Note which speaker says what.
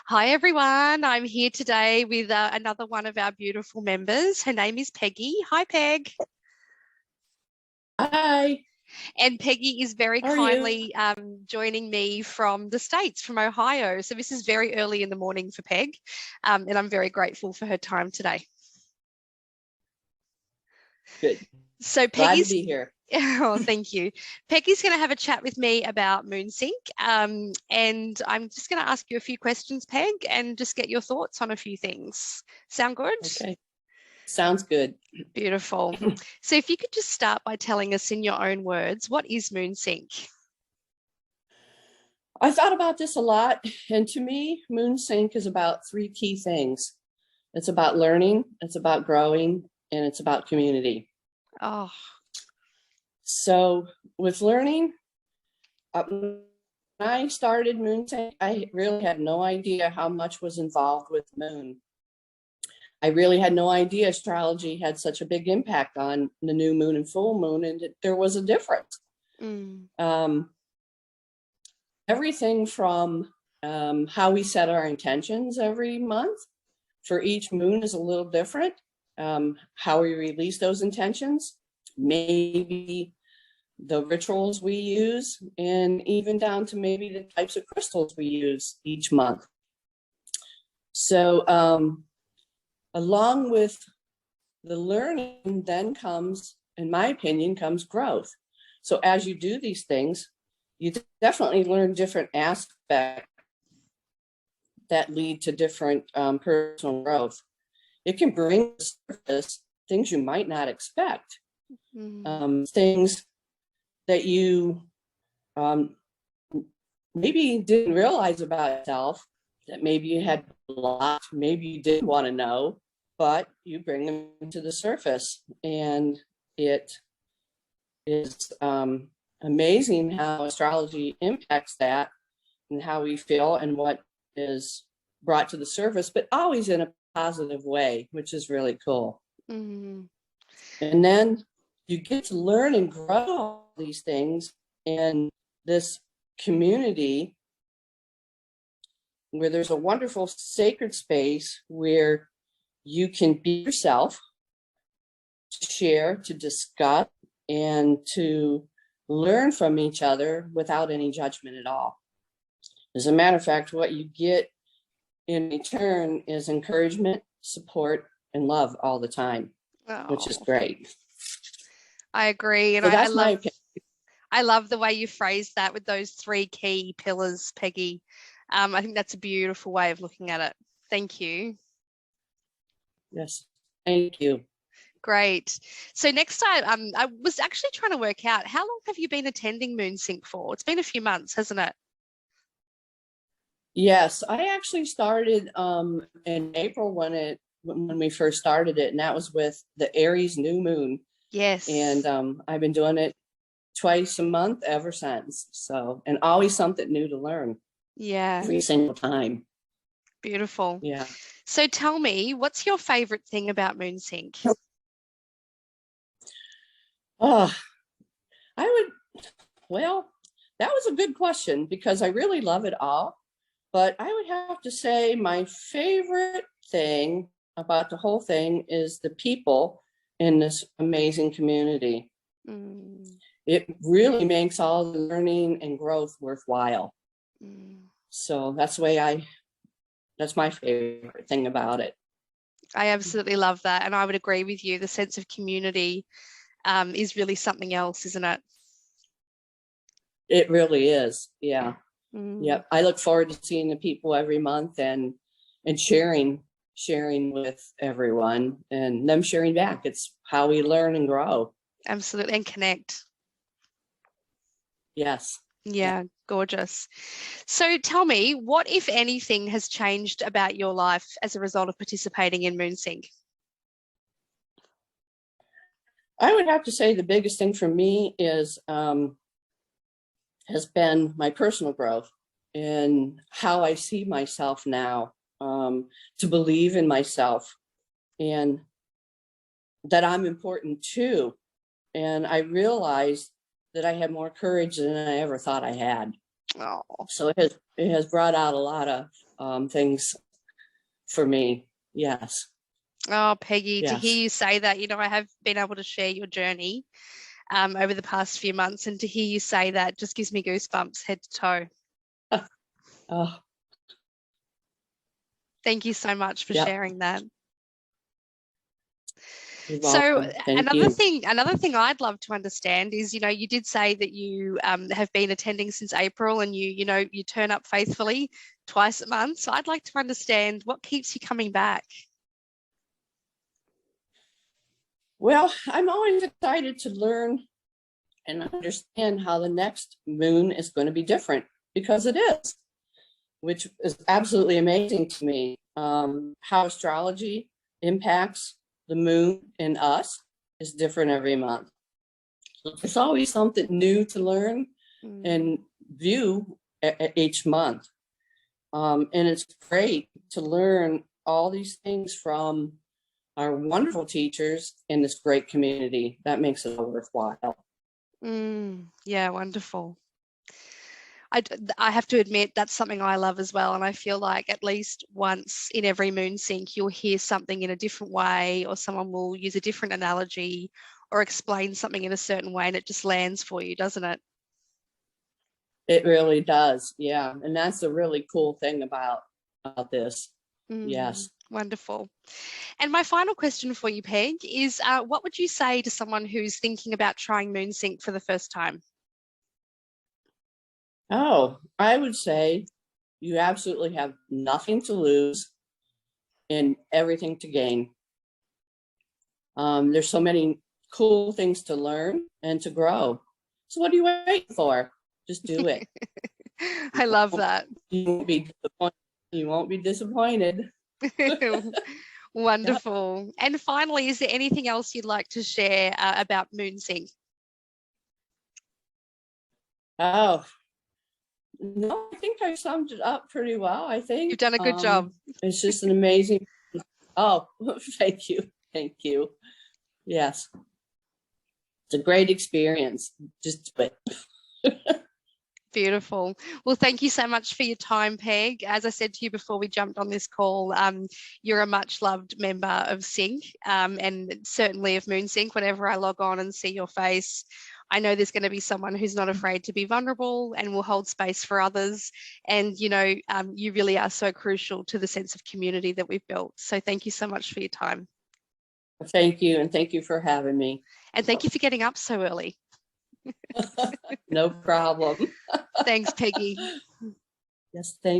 Speaker 1: Hi everyone, I'm here today with another one of our beautiful members. Her name is Peggy. Hi Peg.
Speaker 2: Hi,
Speaker 1: And Peggy is very
Speaker 2: how are you?
Speaker 1: kindly joining me from the States, from Ohio. So this is very early in the morning for Peg, and I'm very grateful for her time today.
Speaker 2: Good.
Speaker 1: So
Speaker 2: Glad to
Speaker 1: Peggy's
Speaker 2: be here.
Speaker 1: Oh, thank you. Peggy's going to have a chat with me about MOONSinc, and I'm just going to ask you a few questions, Peg, and just get your thoughts on a few things. Sound good?
Speaker 2: Okay, sounds good.
Speaker 1: Beautiful. So if you could just start by telling us in your own words, what is MOONSinc?
Speaker 2: I thought about this a lot, and to me, MoonSinc is about three key things. It's about learning, it's about growing, and it's about community.
Speaker 1: Oh,
Speaker 2: So with learning, when I started MoonSinc, I really had no idea how much was involved with moon. I really had no idea astrology had such a big impact on the new moon and full moon, and that there was a difference.
Speaker 1: mm,
Speaker 2: Everything from how we set our intentions every month for each moon is a little different. How we release those intentions, maybe the rituals we use, and even down to maybe the types of crystals we use each month. So along with the learning then comes, in my opinion, comes growth. So as you do these things, you definitely learn different aspects that lead to different personal growth. It can bring to the surface things you might not expect, things that you maybe didn't realize about yourself, that maybe you had blocked, maybe you didn't want to know, but you bring them to the surface. And it is amazing how astrology impacts that and how we feel and what is brought to the surface, but always in a positive way, which is really cool.
Speaker 1: mm,
Speaker 2: And then you get to learn and grow these things in this community where there's a wonderful sacred space where you can be yourself, to share, to discuss, and to learn from each other without any judgment at all. As a matter of fact, what you get in return is encouragement, support, and love all the time, which is
Speaker 1: oh,
Speaker 2: great.
Speaker 1: I agree. And
Speaker 2: So that's my opinion.
Speaker 1: I love the way you phrased that with those three key pillars, Peggy. I think that's a beautiful way of looking at it. Thank you.
Speaker 2: Yes, thank you.
Speaker 1: Great. So next time, I was actually trying to work out, how long have you been attending MOONSinc for? It's been a few months, hasn't it?
Speaker 2: Yes, I actually started in April when we first started it, and that was with the Aries new moon.
Speaker 1: Yes.
Speaker 2: And I've been doing it twice a month ever since. So, and always something new to learn.
Speaker 1: Yeah.
Speaker 2: Every single time.
Speaker 1: Beautiful.
Speaker 2: Yeah.
Speaker 1: So tell me, what's your favorite thing about MOONSinc?
Speaker 2: Oh, well, that was a good question because I really love it all. But I would have to say my favorite thing about the whole thing is the people in this amazing community.
Speaker 1: Mm,
Speaker 2: It really makes all the learning and growth worthwhile.
Speaker 1: mm.
Speaker 2: So that's my favorite thing about it.
Speaker 1: I absolutely love that. And I would agree with you. The sense of community is really something else, isn't it?
Speaker 2: It really is. Yeah.
Speaker 1: Mm.
Speaker 2: Yep. I look forward to seeing the people every month and sharing with everyone and them sharing back. It's how we learn and grow.
Speaker 1: Absolutely. And connect.
Speaker 2: Yes.
Speaker 1: Yeah, gorgeous. So tell me, what, if anything, has changed about your life as a result of participating in MOONSinc?
Speaker 2: I would have to say the biggest thing for me is has been my personal growth and how I see myself now, to believe in myself and that I'm important too. And I realized that I had more courage than I ever thought I had.
Speaker 1: Oh,
Speaker 2: So it has brought out a lot of things for me. Yes.
Speaker 1: Oh, Peggy, to
Speaker 2: Yes.
Speaker 1: hear you say that, I have been able to share your journey over the past few months, and to hear you say that just gives me goosebumps head to toe.
Speaker 2: Oh,
Speaker 1: Thank you so much for
Speaker 2: yep.
Speaker 1: sharing that.
Speaker 2: You're
Speaker 1: So
Speaker 2: welcome. Thank you.
Speaker 1: another thing I'd love to understand is, you did say that you have been attending since April, and you turn up faithfully twice a month. So I'd like to understand what keeps you coming back.
Speaker 2: Well, I'm always excited to learn and understand how the next moon is going to be different, because it is, which is absolutely amazing to me. How astrology impacts the moon and us is different every month. So there's always something new to learn and view each month. And it's great to learn all these things from our wonderful teachers in this great community. That makes it all worthwhile.
Speaker 1: Yeah, wonderful. I have to admit that's something I love as well, and I feel like at least once in every MOONSinc you'll hear something in a different way, or someone will use a different analogy or explain something in a certain way, and it just lands for you, doesn't it?
Speaker 2: It really does. Yeah. And that's a really cool thing about this. Yes.
Speaker 1: Wonderful. And my final question for you, Peg, is what would you say to someone who's thinking about trying MOONSinc for the first time?
Speaker 2: Oh, I would say you absolutely have nothing to lose and everything to gain. There's so many cool things to learn and to grow. So what are you waiting for? Just do it.
Speaker 1: I love that.
Speaker 2: You won't be disappointed. You won't be disappointed.
Speaker 1: Wonderful. Yep. And finally, is there anything else you'd like to share about MOONSinc?
Speaker 2: Oh, no, I think I summed it up pretty well. I think
Speaker 1: you've done a good job.
Speaker 2: It's just an amazing. Oh, thank you. Thank you. Yes. It's a great experience. Just do it.
Speaker 1: Beautiful. Well, thank you so much for your time, Peg. As I said to you before we jumped on this call, you're a much loved member of Sync, and certainly of MOONSinc. Whenever I log on and see your face, I know there's going to be someone who's not afraid to be vulnerable and will hold space for others. And, you really are so crucial to the sense of community that we've built. So thank you so much for your time.
Speaker 2: Thank you. And thank you for having me.
Speaker 1: And thank you for getting up so early.
Speaker 2: No problem.
Speaker 1: Thanks, Peggy.
Speaker 2: Yes, thank you.